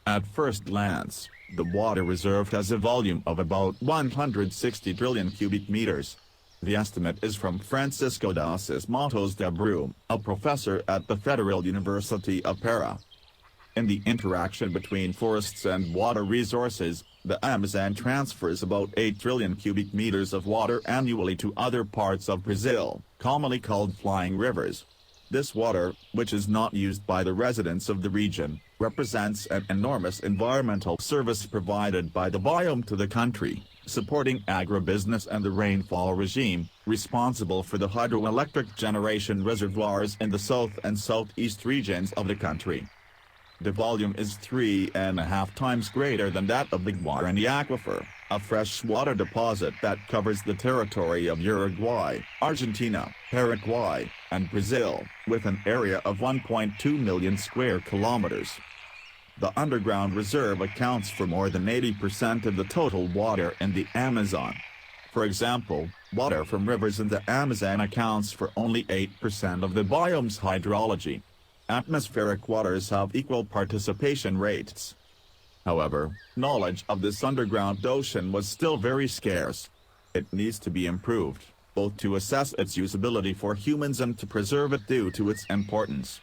At first glance, the water reserve has a volume of about 160 trillion cubic meters. The estimate is from Francisco dos Matos de Abreu, a professor at the Federal University of Para. In the interaction between forests and water resources, the Amazon transfers about 8 trillion cubic meters of water annually to other parts of Brazil, commonly called flying rivers. This water, which is not used by the residents of the region, represents an enormous environmental service provided by the biome to the country, supporting agribusiness and the rainfall regime, responsible for the hydroelectric generation reservoirs in the south and southeast regions of the country. The volume is 3.5 times greater than that of the Guarani Aquifer, a freshwater deposit that covers the territory of Uruguay, Argentina, Paraguay, and Brazil, with an area of 1.2 million square kilometers. The underground reserve accounts for more than 80% of the total water in the Amazon. For example, water from rivers in the Amazon accounts for only 8% of the biome's hydrology. Atmospheric waters have equal participation rates. However, knowledge of this underground ocean was still very scarce. It needs to be improved, both to assess its usability for humans and to preserve it due to its importance.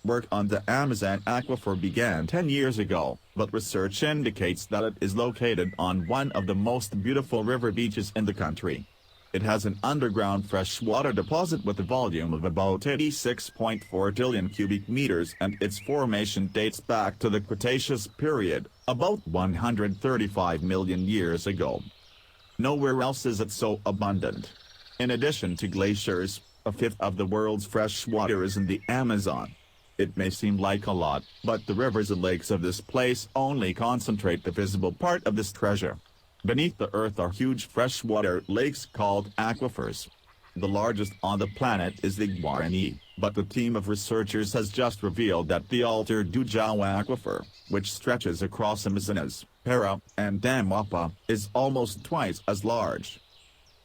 Work on the Amazon aquifer began 10 years ago, but research indicates that it is located on one of the most beautiful river beaches in the country. It has an underground freshwater deposit with a volume of about 86.4 trillion cubic meters, and its formation dates back to the Cretaceous period, about 135 million years ago. Nowhere else is it so abundant. In addition to glaciers, a fifth of the world's fresh water is in the Amazon. It may seem like a lot, but the rivers and lakes of this place only concentrate the visible part of this treasure. Beneath the earth are huge freshwater lakes called aquifers. The largest on the planet is the Guarani, but the team of researchers has just revealed that the Alto do Jau aquifer, which stretches across Amazonas, Para, and Amapá, is almost twice as large.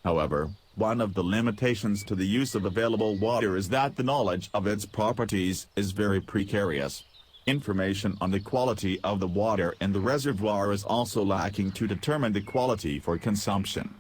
However, one of the limitations to the use of available water is that the knowledge of its properties is very precarious. Information on the quality of the water in the reservoir is also lacking to determine the quality for consumption.